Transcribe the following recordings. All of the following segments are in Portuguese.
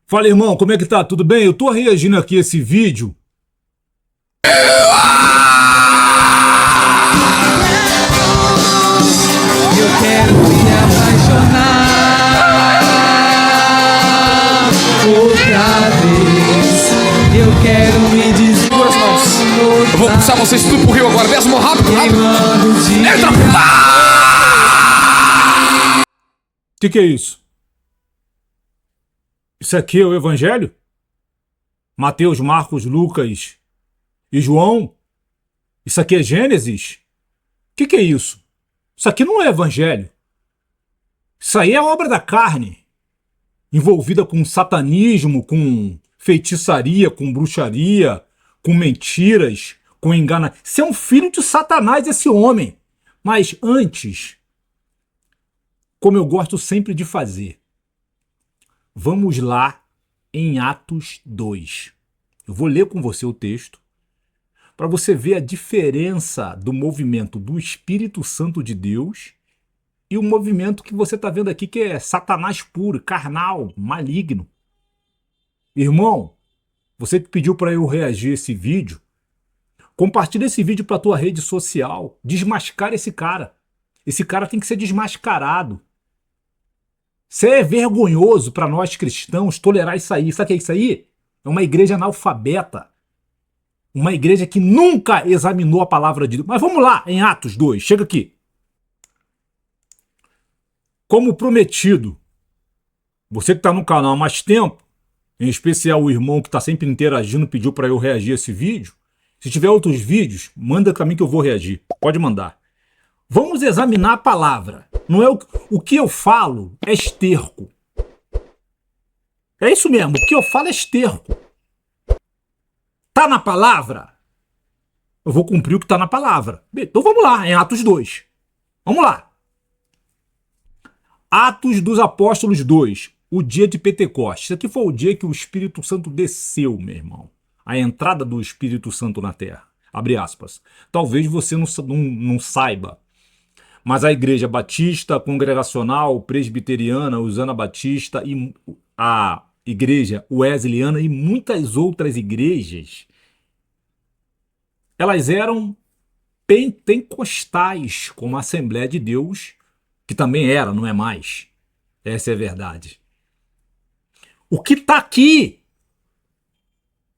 Fala, irmão, como é que tá? Tudo bem? Eu tô reagindo aqui a esse vídeo. Eu quero me apaixonar outra vez. Eu quero me dizer. Duas mãos. Eu vou puxar vocês tudo pro rio agora. Desce, rápido, rápido. Entra! O que é isso? Isso aqui é o Evangelho? Mateus, Marcos, Lucas e João? Isso aqui é Gênesis? O que é isso? Isso aqui não é Evangelho. Isso aí é obra da carne, envolvida com satanismo, com feitiçaria, com bruxaria, com mentiras, com engano. Isso é um filho de Satanás, esse homem. Mas antes, como eu gosto sempre de fazer, vamos lá em Atos 2. Eu vou ler com você o texto para você ver a diferença do movimento do Espírito Santo de Deus e o movimento que você está vendo aqui, que é Satanás puro, carnal, maligno. Irmão, você que pediu para eu reagir a esse vídeo, compartilha esse vídeo para a tua rede social, desmascara esse cara. Esse cara tem que ser desmascarado. Isso é vergonhoso para nós cristãos tolerar isso aí. Sabe o que é isso aí? É uma igreja analfabeta. Uma igreja que nunca examinou a palavra de Deus. Mas vamos lá, em Atos 2. Chega aqui. Como prometido, você que está no canal há mais tempo, em especial o irmão que está sempre interagindo, pediu para eu reagir a esse vídeo. Se tiver outros vídeos, manda para mim que eu vou reagir. Pode mandar. Vamos examinar a palavra. Não é o que eu falo é esterco. É isso mesmo, o que eu falo é esterco. Tá na palavra? Eu vou cumprir o que tá na palavra. Então vamos lá, em Atos 2. Vamos lá. Atos dos Apóstolos 2, o dia de Pentecostes. Isso aqui foi o dia que o Espírito Santo desceu, meu irmão. A entrada do Espírito Santo na terra. Abre aspas. Talvez você não saiba, mas a Igreja Batista, Congregacional, Presbiteriana, Usana Batista e a Igreja Wesleyana e muitas outras igrejas, elas eram pentecostais, como a Assembleia de Deus, que também era, não é mais. Essa é a verdade. O que está aqui,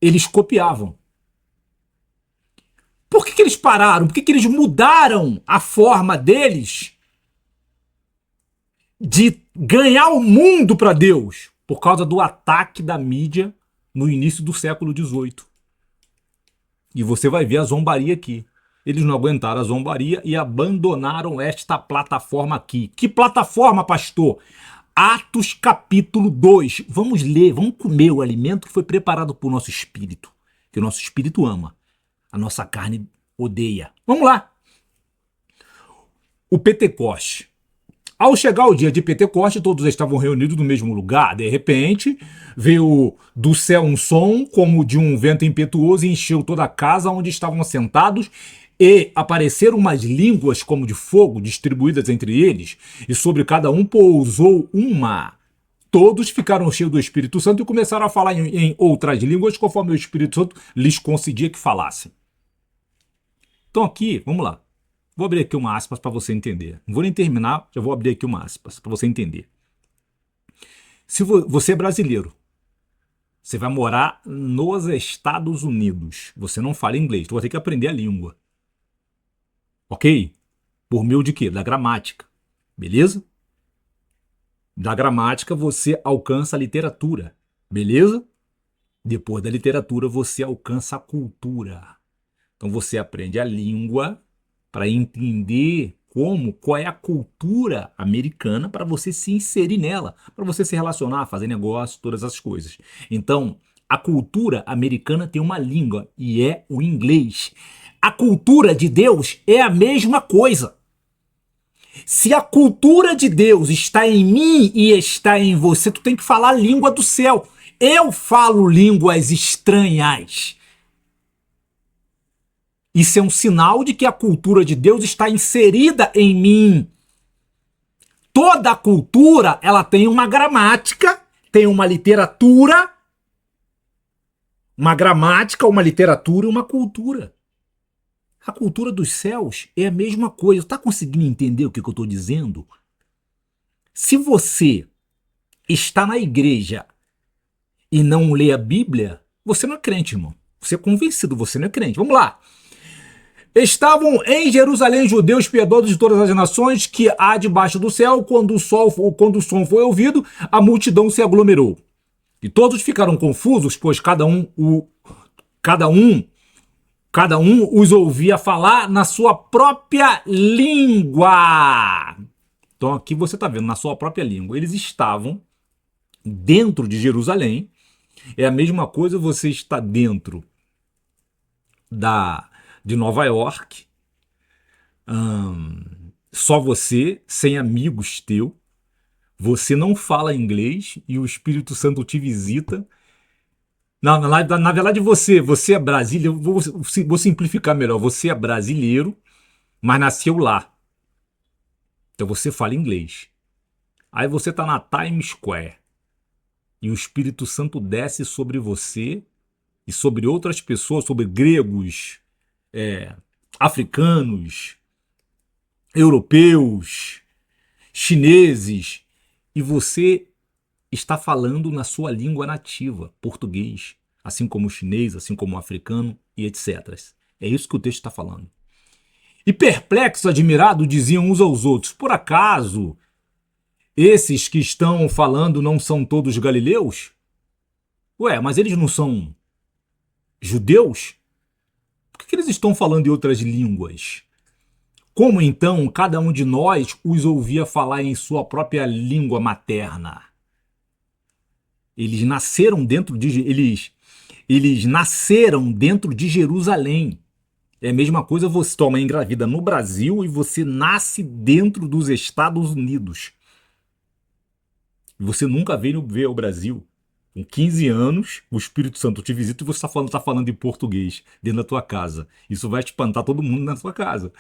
eles copiavam. Por que eles pararam? Por que eles mudaram a forma deles de ganhar o mundo para Deus? Por causa do ataque da mídia no início do século XVIII. E você vai ver a zombaria aqui. Eles não aguentaram a zombaria e abandonaram esta plataforma aqui. Que plataforma, pastor? Atos capítulo 2. Vamos ler, vamos comer o alimento que foi preparado por nosso espírito. Que o nosso espírito ama. A nossa carne odeia. Vamos lá. O Pentecoste. Ao chegar o dia de Pentecoste, todos estavam reunidos no mesmo lugar. De repente, veio do céu um som como de um vento impetuoso e encheu toda a casa onde estavam sentados, e apareceram umas línguas como de fogo distribuídas entre eles, e sobre cada um pousou uma. Todos ficaram cheios do Espírito Santo e começaram a falar em outras línguas, conforme o Espírito Santo lhes concedia que falassem. Então aqui, vamos lá. Vou abrir aqui uma aspas para você entender. Não vou nem terminar, já vou abrir aqui uma aspas para você entender. Se você é brasileiro, você vai morar nos Estados Unidos, você não fala inglês, tu vai ter que aprender a língua. Ok? Por meio de quê? Da gramática. Beleza? Da gramática você alcança a literatura. Beleza? Depois da literatura você alcança a cultura. Então você aprende a língua para entender qual é a cultura americana, para você se inserir nela, para você se relacionar, fazer negócio, todas essas coisas. Então, a cultura americana tem uma língua e é o inglês. A cultura de Deus é a mesma coisa. Se a cultura de Deus está em mim e está em você, tu tem que falar a língua do céu. Eu falo línguas estranhas. Isso é um sinal de que a cultura de Deus está inserida em mim. Toda cultura, ela tem uma gramática tem uma literatura, uma gramática, uma literatura e uma cultura. A cultura dos céus é a mesma coisa. Está conseguindo entender o que eu estou dizendo? Se você está na igreja e não lê a Bíblia, você não é crente, irmão. Você é convencido, você não é crente. Vamos lá. Estavam em Jerusalém judeus piedosos de todas as nações que há debaixo do céu. Quando o som foi ouvido, a multidão se aglomerou. E todos ficaram confusos, pois cada um os ouvia falar na sua própria língua. Então aqui você está vendo, na sua própria língua. Eles estavam dentro de Jerusalém. É a mesma coisa você está dentro de Nova York, só você, sem amigos teu, você não fala inglês e o Espírito Santo te visita. Na verdade você é brasileiro, vou simplificar melhor, você é brasileiro, mas nasceu lá. Então você fala inglês. Aí você está na Times Square e o Espírito Santo desce sobre você e sobre outras pessoas, sobre gregos, africanos, europeus, chineses, e você está falando na sua língua nativa, português, assim como o chinês, assim como o africano e etc. É isso que o texto está falando. E perplexos, admirados, diziam uns aos outros: por acaso esses que estão falando não são todos galileus? Ué, mas eles não são judeus? Por que eles estão falando em outras línguas? Como então cada um de nós os ouvia falar em sua própria língua materna? Eles nasceram dentro de Jerusalém. É a mesma coisa você toma engravida no Brasil e você nasce dentro dos Estados Unidos. Você nunca veio ver o Brasil. Com 15 anos, o Espírito Santo te visita e você está falando em português dentro da tua casa. Isso vai espantar todo mundo na tua casa.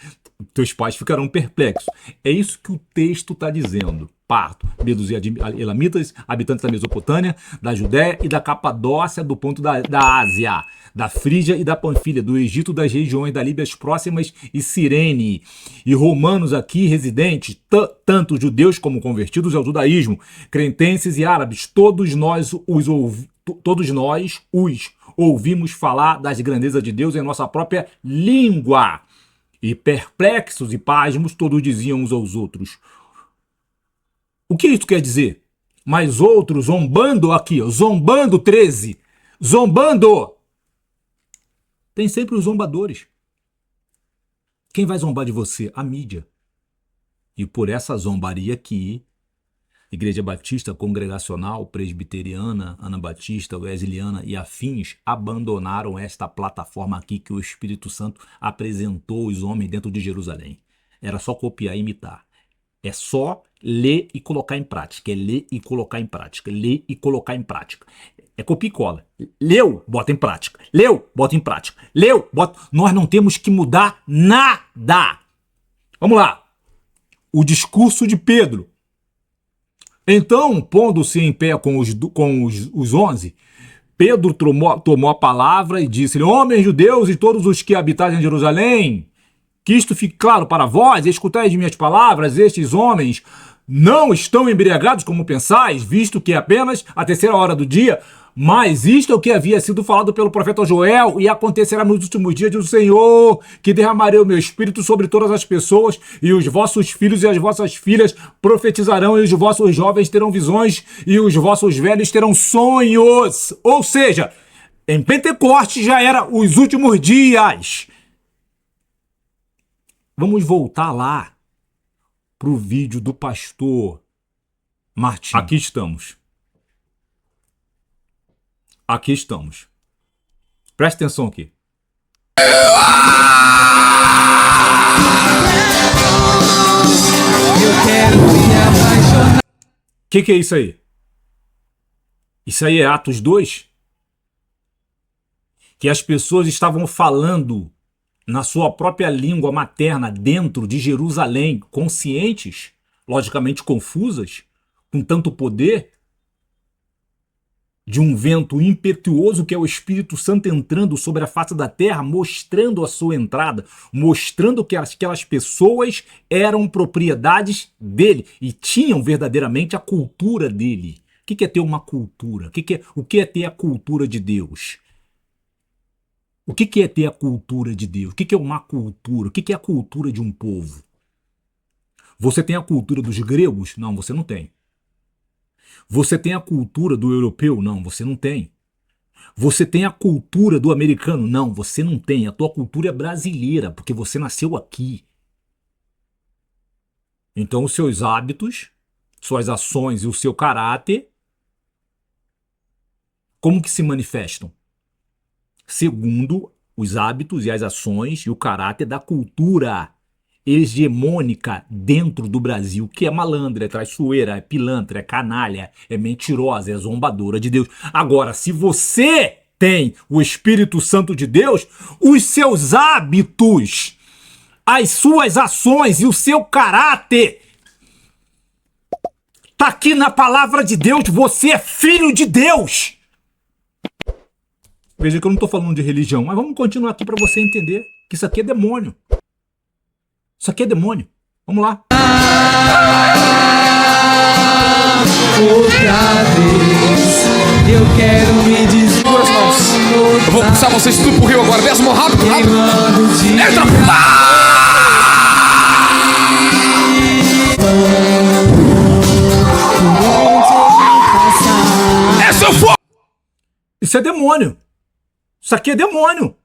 Teus pais ficarão perplexos. É isso que o texto está dizendo. Parto, medos e elamitas, habitantes da Mesopotâmia, da Judéia e da Capadócia, do ponto da Ásia, da Frígia e da Panfilha, do Egito, das regiões da Líbia próximas e Cirene. E romanos aqui residentes, tanto judeus como convertidos ao judaísmo, cretenses e árabes, todos nós os ouvimos falar das grandezas de Deus em nossa própria língua. E perplexos e pasmos, todos diziam uns aos outros: o que isso quer dizer? Mas outros zombando aqui, zombando 13, zombando. Tem sempre os zombadores. Quem vai zombar de você? A mídia. E por essa zombaria aqui, Igreja Batista Congregacional, Presbiteriana, Anabatista, Wesleyana e afins abandonaram esta plataforma aqui que o Espírito Santo apresentou os homens dentro de Jerusalém. Era só copiar e imitar. É só ler e colocar em prática. É ler e colocar em prática. Ler e colocar em prática. É copia e cola. Leu, bota em prática. Leu, bota em prática. Leu, bota... Nós não temos que mudar nada. Vamos lá. O discurso de Pedro. Então, pondo-se em pé com os 11, Pedro tomou a palavra e disse: homens judeus e todos os que habitais em Jerusalém, que isto fique claro para vós, escutai de minhas palavras, estes homens não estão embriagados como pensais, visto que é apenas a 3ª hora do dia, mas isto é o que havia sido falado pelo profeta Joel, e acontecerá nos últimos dias do Senhor, que derramarei o meu espírito sobre todas as pessoas, e os vossos filhos e as vossas filhas profetizarão, e os vossos jovens terão visões, e os vossos velhos terão sonhos. Ou seja, em Pentecostes já era os últimos dias. Vamos voltar lá para o vídeo do pastor Martim. Aqui estamos. Aqui estamos. Presta atenção aqui. Eu quero me apaixonar. O que é isso aí? Isso aí é Atos 2? Que as pessoas estavam falando na sua própria língua materna dentro de Jerusalém, conscientes, logicamente confusas, com tanto poder. de um vento impetuoso que é o Espírito Santo entrando sobre a face da terra, mostrando a sua entrada, mostrando que aquelas pessoas eram propriedades dele e tinham verdadeiramente a cultura dele. O que é ter uma cultura? O que é ter a cultura de Deus? O que é ter a cultura de Deus? O que é uma cultura? O que é a cultura de um povo? Você tem a cultura dos gregos? Não, você não tem. Você tem a cultura do europeu? Não, você não tem. Você tem a cultura do americano? Não, você não tem. A tua cultura é brasileira, porque você nasceu aqui. Então os seus hábitos, suas ações e o seu caráter, como que se manifestam? Segundo os hábitos e as ações e o caráter da cultura hegemônica dentro do Brasil, que é malandra, é traiçoeira, é pilantra, é canalha, é mentirosa, é zombadora de Deus. Agora, se você tem o Espírito Santo de Deus, os seus hábitos, as suas ações e o seu caráter tá aqui na palavra de Deus. Você é filho de Deus. Veja que eu não tô falando de religião, mas vamos continuar aqui para você entender que isso aqui é demônio. Isso aqui é demônio. Vamos lá. Outra vez eu quero me dizer. Duas mãos. Eu vou puxar vocês tudo pro rio agora. Décimo rápido, rápido. Queimando de Entra! É seu fogo! Isso é demônio. Isso aqui é demônio.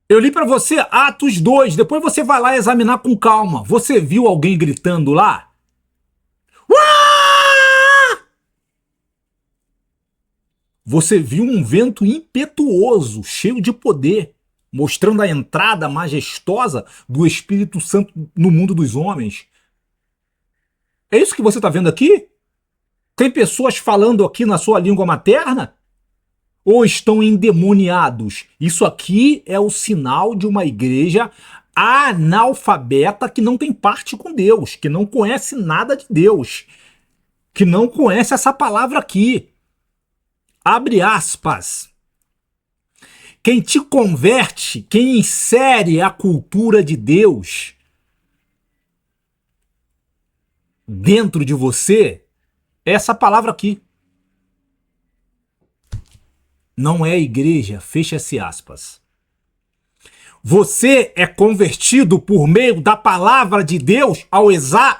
Eu li pra você Atos 2, depois você vai lá examinar com calma. Você viu alguém gritando lá? Uá! Você viu um vento impetuoso, cheio de poder, mostrando a entrada majestosa do Espírito Santo no mundo dos homens. É isso que você tá vendo aqui? Tem pessoas falando aqui na sua língua materna? Ou estão endemoniados? Isso aqui é o sinal de uma igreja analfabeta que não tem parte com Deus, que não conhece nada de Deus, que não conhece essa palavra aqui. Abre aspas. Quem te converte, quem insere a cultura de Deus dentro de você, é essa palavra aqui. Não é igreja, fecha-se aspas. Você é convertido por meio da palavra de Deus ao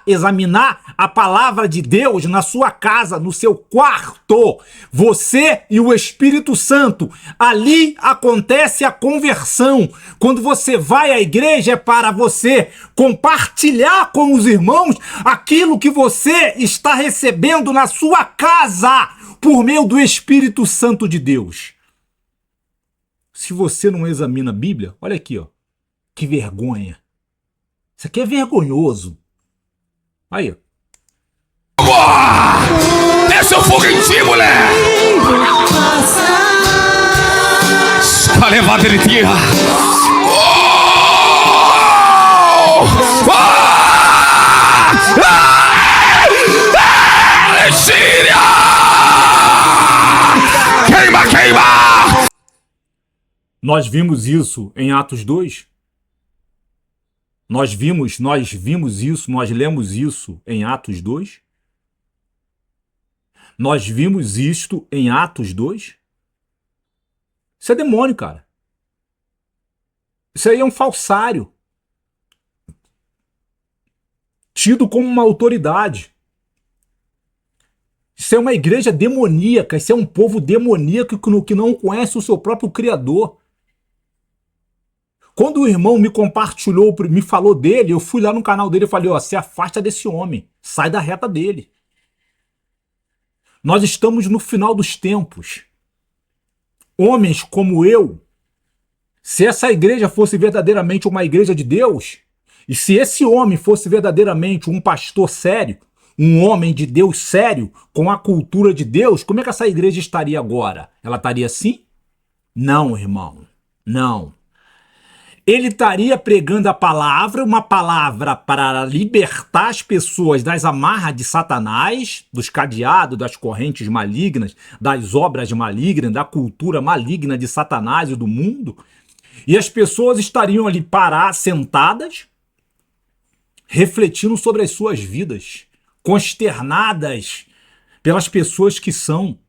examinar a palavra de Deus na sua casa, no seu quarto. Você e o Espírito Santo. Ali acontece a conversão. Quando você vai à igreja é para você compartilhar com os irmãos aquilo que você está recebendo na sua casa por meio do Espírito Santo de Deus. Se você não examina a Bíblia, olha aqui, ó. Que vergonha. Isso aqui é vergonhoso. Aí, ó. Desce o fogo em ti, mulher! Pra levar dele tira! Queima, queima! Nós vimos isso em Atos 2. Nós vimos isso, nós lemos isso em Atos 2. Nós vimos isto em Atos 2. Isso é demônio, cara. Isso aí é um falsário. Tido como uma autoridade. Isso é uma igreja demoníaca, isso é um povo demoníaco que não conhece o seu próprio Criador. Quando o irmão me compartilhou, me falou dele, eu fui lá no canal dele e falei, ó, se afasta desse homem, sai da reta dele. Nós estamos no final dos tempos. Homens como eu, se essa igreja fosse verdadeiramente uma igreja de Deus, e se esse homem fosse verdadeiramente um pastor sério, um homem de Deus sério, com a cultura de Deus, como é que essa igreja estaria agora? Ela estaria assim? Não, irmão, não. Ele estaria pregando a palavra, uma palavra para libertar as pessoas das amarras de Satanás, dos cadeados, das correntes malignas, das obras malignas, da cultura maligna de Satanás e do mundo. E as pessoas estariam ali paradas, sentadas, refletindo sobre as suas vidas, consternadas pelas pessoas que são.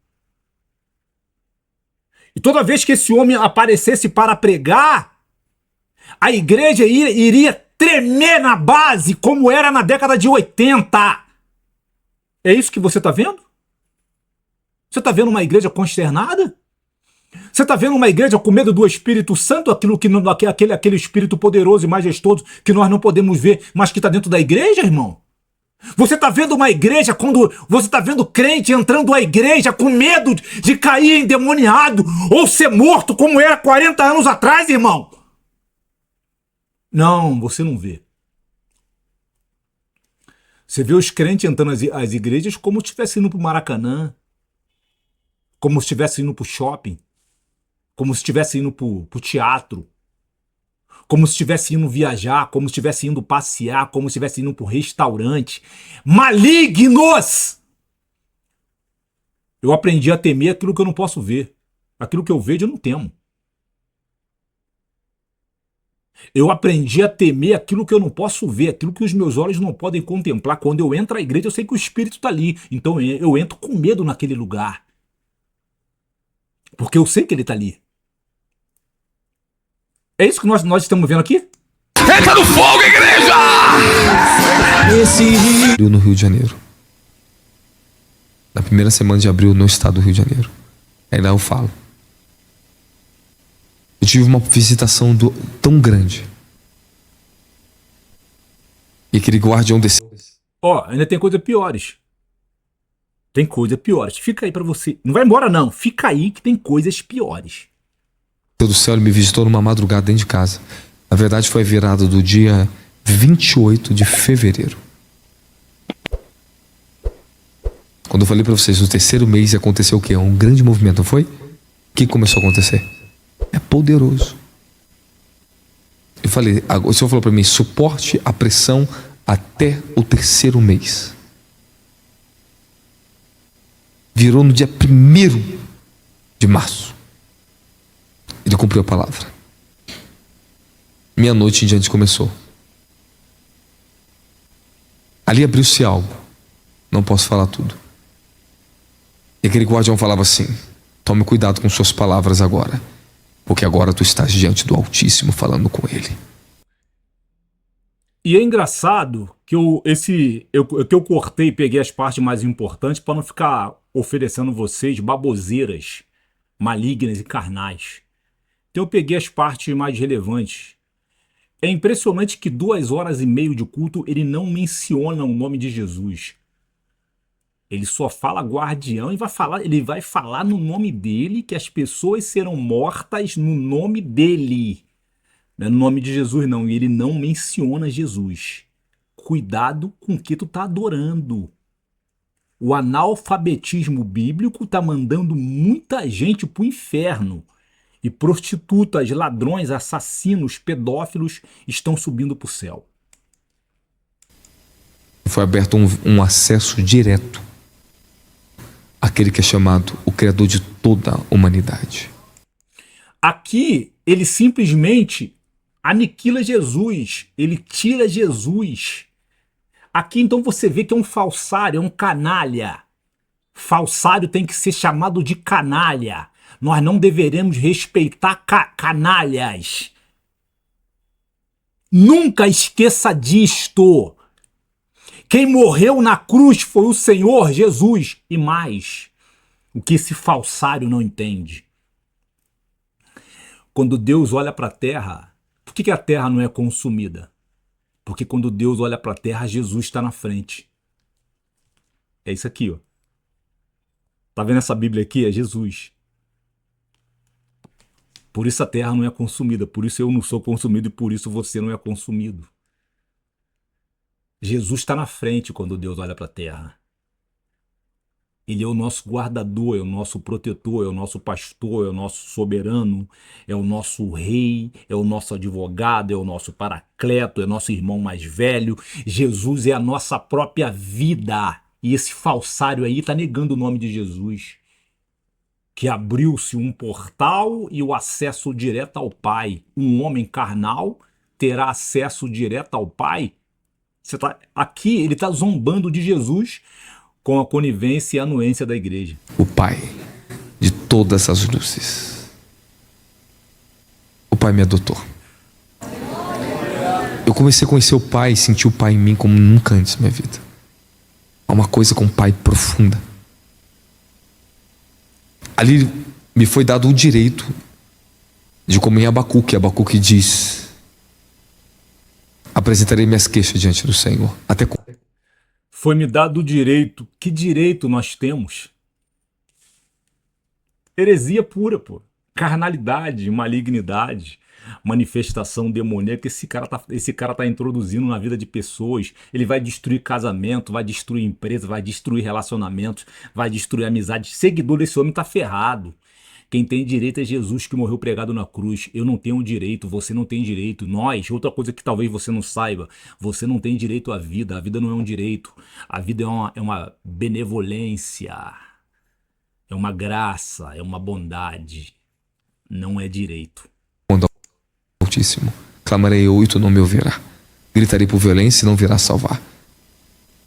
E toda vez que esse homem aparecesse para pregar, a igreja iria tremer na base, como era na década de 80. É isso que você está vendo? Você está vendo uma igreja consternada? Você está vendo uma igreja com medo do Espírito Santo, aquele Espírito poderoso e majestoso que nós não podemos ver, mas que está dentro da igreja, irmão? Você está vendo uma igreja, quando você está vendo crente entrando à igreja com medo de cair endemoniado ou ser morto, como era 40 anos atrás, irmão? Não, você não vê. Você vê os crentes entrando às igrejas como se estivesse indo para o Maracanã, como se estivesse indo para o shopping, como se estivesse indo para o teatro, como se estivesse indo viajar, como se estivesse indo passear, como se estivesse indo para o restaurante. Malignos! Eu aprendi a temer aquilo que eu não posso ver. Aquilo que eu vejo eu não temo. Eu aprendi a temer aquilo que eu não posso ver, aquilo que os meus olhos não podem contemplar. Quando eu entro na igreja, eu sei que o Espírito está ali. Então eu entro com medo naquele lugar. Porque eu sei que ele está ali. É isso que nós estamos vendo aqui? Entra no fogo, igreja! No Rio de Janeiro. Na primeira semana de abril, no estado do Rio de Janeiro. Aí lá eu falo. Eu tive uma visitação tão grande. E aquele guardião desceu. Ó, ainda tem coisas piores. Tem coisas piores. Fica aí pra você. Não vai embora não. Fica aí que tem coisas piores. Deus do céu, ele me visitou numa madrugada dentro de casa. Na verdade foi a virada do dia 28 de fevereiro. Quando eu falei pra vocês, no terceiro mês aconteceu o quê? Um grande movimento, não foi? O que começou a acontecer? É poderoso. Eu falei, o Senhor falou para mim, suporte a pressão até o terceiro mês. Virou no dia 1º de março. Ele cumpriu a palavra. Meia-noite em diante começou. Ali abriu-se algo. Não posso falar tudo. E aquele guardião falava assim: tome cuidado com suas palavras agora, porque agora tu estás diante do Altíssimo falando com ele. E é engraçado que eu cortei e peguei as partes mais importantes para não ficar oferecendo vocês baboseiras malignas e carnais. Então eu peguei as partes mais relevantes. É impressionante que 2 horas e meia de culto ele não menciona o nome de Jesus. Ele só fala guardião e ele vai falar no nome dele, que as pessoas serão mortas no nome dele. Não é no nome de Jesus não, e ele não menciona Jesus. Cuidado com o que tu tá adorando. O analfabetismo bíblico tá mandando muita gente pro inferno. E prostitutas, ladrões, assassinos, pedófilos estão subindo pro céu. Foi aberto um acesso direto àquele que é chamado o Criador de toda a humanidade. Aqui, ele simplesmente aniquila Jesus, ele tira Jesus. Aqui então você vê que é um falsário, é um canalha. Falsário tem que ser chamado de canalha. Nós não deveremos respeitar canalhas. Nunca esqueça disto. Quem morreu na cruz foi o Senhor Jesus. E mais, o que esse falsário não entende. Quando Deus olha para a terra, por que a terra não é consumida? Porque quando Deus olha para a terra, Jesus está na frente. É isso aqui, ó. Tá vendo essa Bíblia aqui? É Jesus. Por isso a terra não é consumida, por isso eu não sou consumido e por isso você não é consumido. Jesus está na frente quando Deus olha para a terra. Ele é o nosso guardador, é o nosso protetor, é o nosso pastor, é o nosso soberano, é o nosso rei, é o nosso advogado, é o nosso paracleto, é o nosso irmão mais velho. Jesus é a nossa própria vida. E esse falsário aí está negando o nome de Jesus, que abriu-se um portal e o acesso direto ao Pai. Um homem carnal terá acesso direto ao Pai? Aqui ele está zombando de Jesus com a conivência e anuência da igreja. O Pai de todas as luzes. O Pai me adotou. Eu comecei a conhecer o Pai, sentir o Pai em mim como nunca antes na minha vida. Há uma coisa com o Pai profunda. Ali me foi dado o direito de, como em Abacuque diz: apresentarei minhas queixas diante do Senhor. Até Foi-me dado o direito. Que direito nós temos? Heresia pura, pô. Carnalidade, malignidade, manifestação demoníaca. Esse cara tá introduzindo na vida de pessoas. Ele vai destruir casamento, vai destruir empresa, vai destruir relacionamentos, vai destruir amizade. Seguidor desse homem tá ferrado. Quem tem direito é Jesus, que morreu pregado na cruz. Eu não tenho direito, você não tem direito. Nós, outra coisa que talvez você não saiba, você não tem direito à vida. A vida não é um direito. A vida é uma benevolência, é uma graça, é uma bondade. Não é direito. quando ao Altíssimo clamarei eu e tu não me ouvirá. Gritarei por violência e não virá salvar.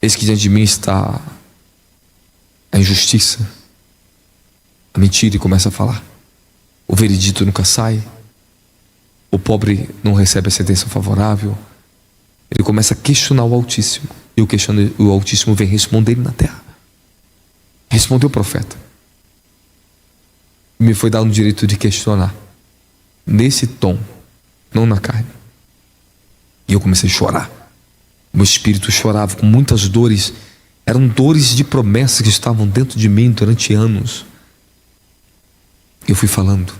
Eis que diante de mim está a injustiça, a mentira, e começa a falar. O veredito nunca sai. O pobre não recebe a sentença favorável. Ele começa a questionar o Altíssimo. E o Altíssimo vem responder na terra. Respondeu o profeta. Me foi dado o direito de questionar. Nesse tom, não na carne. E eu comecei a chorar. Meu espírito chorava com muitas dores. Eram dores de promessas que estavam dentro de mim durante anos. Eu fui falando.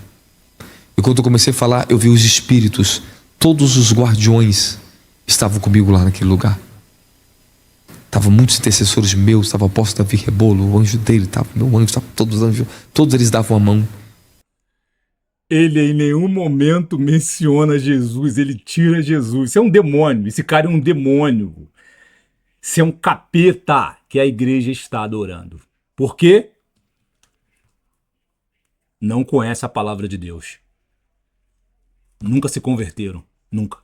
E quando eu comecei a falar, eu vi os espíritos, todos os guardiões estavam comigo lá naquele lugar. Estavam muitos intercessores meus, estava o apóstolo Davi Rebolo, o anjo dele, estava meu anjo, estava todos os anjos, todos eles davam a mão. Ele em nenhum momento menciona Jesus, ele tira Jesus. Isso é um demônio, esse cara é um demônio. Isso é um capeta que a igreja está adorando. Por quê? Não conhece a palavra de Deus. Nunca se converteram. Nunca.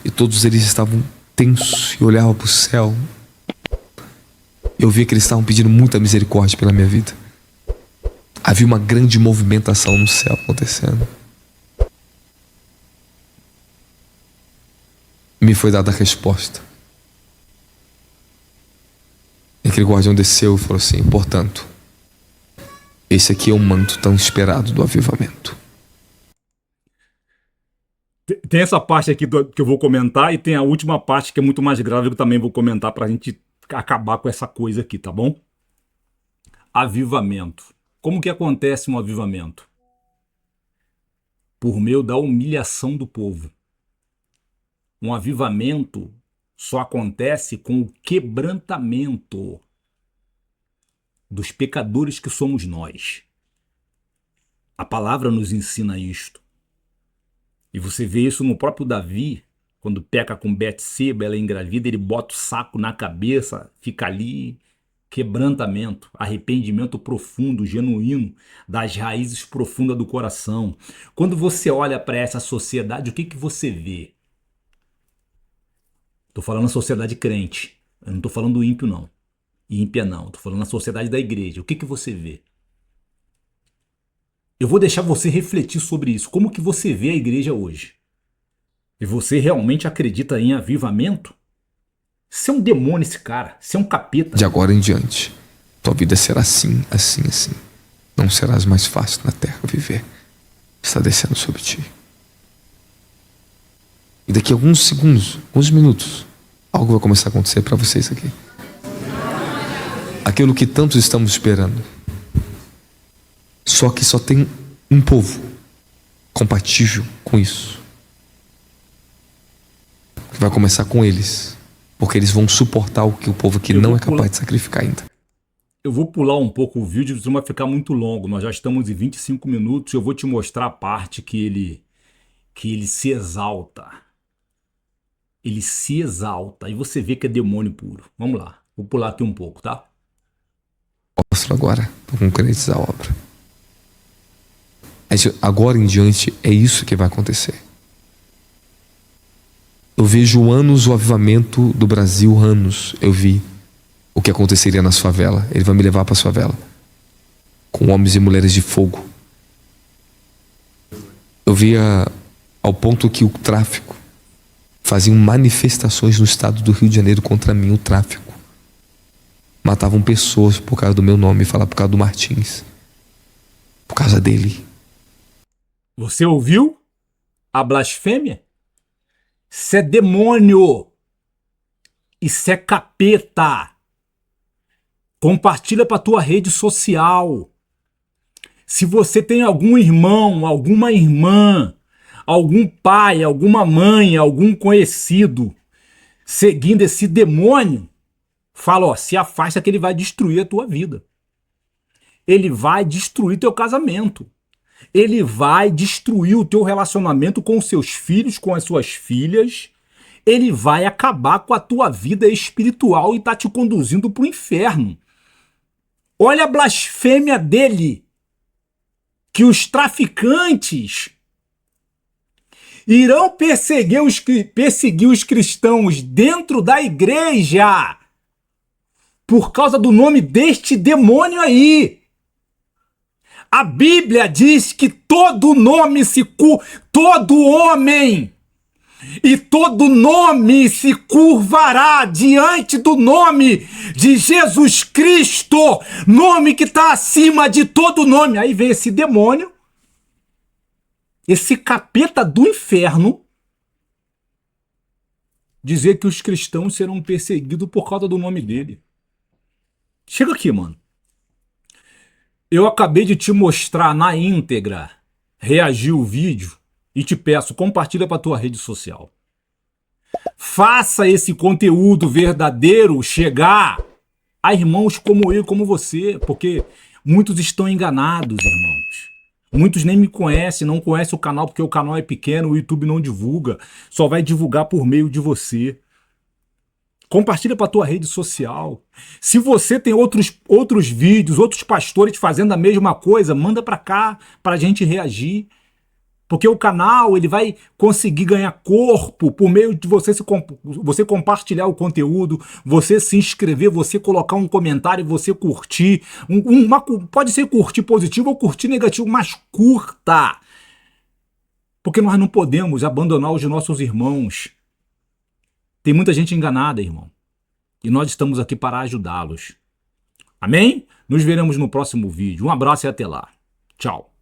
E todos eles estavam tensos e olhavam para o céu. Eu via que eles estavam pedindo muita misericórdia pela minha vida. Havia uma grande movimentação no céu acontecendo. Me foi dada a resposta. E aquele guardião desceu e falou assim: portanto, esse aqui é o manto tão esperado do avivamento. Tem essa parte aqui que eu vou comentar, e tem a última parte que é muito mais grave, que eu também vou comentar pra gente acabar com essa coisa aqui, tá bom? Avivamento. Como que acontece um avivamento? Por meio da humilhação do povo. Um avivamento só acontece com o quebrantamento dos pecadores que somos nós. A palavra nos ensina isto. E você vê isso no próprio Davi, quando peca com Betseba, ela é engravida, ele bota o saco na cabeça, fica ali. Quebrantamento, arrependimento profundo, genuíno, das raízes profundas do coração. Quando você olha para essa sociedade, o que que você vê? Estou falando da sociedade crente. Eu não estou falando do ímpio, não. Ímpia, não. Estou falando da sociedade da igreja. O que que você vê? Eu vou deixar você refletir sobre isso. Como que você vê a igreja hoje? E você realmente acredita em avivamento? Você é um demônio, esse cara. Você é um capeta. De agora em diante, tua vida será assim, assim, assim. Não serás mais fácil na terra viver. Está descendo sobre ti. E daqui a alguns segundos, alguns minutos, algo vai começar a acontecer para vocês aqui. Aquilo que tantos estamos esperando. Só que só tem um povo compatível com isso. Vai começar com eles. Porque eles vão suportar o que o povo aqui não é capaz de sacrificar ainda. Eu vou pular um pouco o vídeo, não vai ficar muito longo. Nós já estamos em 25 minutos. Eu vou te mostrar a parte que ele se exalta. Ele se exalta. E você vê que é demônio puro. Vamos lá. Vou pular aqui um pouco, tá? Mostro agora, com crentes à obra. Agora em diante, é isso que vai acontecer. Eu vejo anos o avivamento do Brasil, anos. Eu vi o que aconteceria nas favelas. Ele vai me levar para as favelas, com homens e mulheres de fogo. Eu via ao ponto que o tráfico faziam manifestações no estado do Rio de Janeiro contra mim, o tráfico. Matavam pessoas por causa do meu nome, falar por causa do Martins, por causa dele. Você ouviu a blasfêmia? Isso é demônio. Isso é capeta. Compartilha para tua rede social. Se você tem algum irmão, alguma irmã, algum pai, alguma mãe, algum conhecido seguindo esse demônio, fala, ó, se afasta que ele vai destruir a tua vida. Ele vai destruir teu casamento. Ele vai destruir o teu relacionamento com os seus filhos, com as suas filhas. Ele vai acabar com a tua vida espiritual e tá te conduzindo para o inferno. Olha a blasfêmia dele. Que os traficantes irão perseguir os cristãos dentro da igreja por causa do nome deste demônio aí. A Bíblia diz que todo homem e todo nome se curvará diante do nome de Jesus Cristo, nome que está acima de todo nome. Aí vem esse demônio, esse capeta do inferno, dizer que os cristãos serão perseguidos por causa do nome dele. Chega aqui, mano. Eu acabei de te mostrar na íntegra, reagir o vídeo e te peço, compartilha para tua rede social. Faça esse conteúdo verdadeiro chegar a irmãos como eu e como você, porque muitos estão enganados, irmãos. Muitos nem me conhecem, não conhecem o canal porque o canal é pequeno, o YouTube não divulga, só vai divulgar por meio de você. Compartilha para a tua rede social. Se você tem outros vídeos, outros pastores fazendo a mesma coisa, manda para cá para a gente reagir. Porque o canal ele vai conseguir ganhar corpo por meio de você compartilhar o conteúdo, você se inscrever, você colocar um comentário, você curtir. Pode ser curtir positivo ou curtir negativo, mas curta. Porque nós não podemos abandonar os nossos irmãos. Tem muita gente enganada, irmão. E nós estamos aqui para ajudá-los. Amém? Nos veremos no próximo vídeo. Um abraço e até lá. Tchau.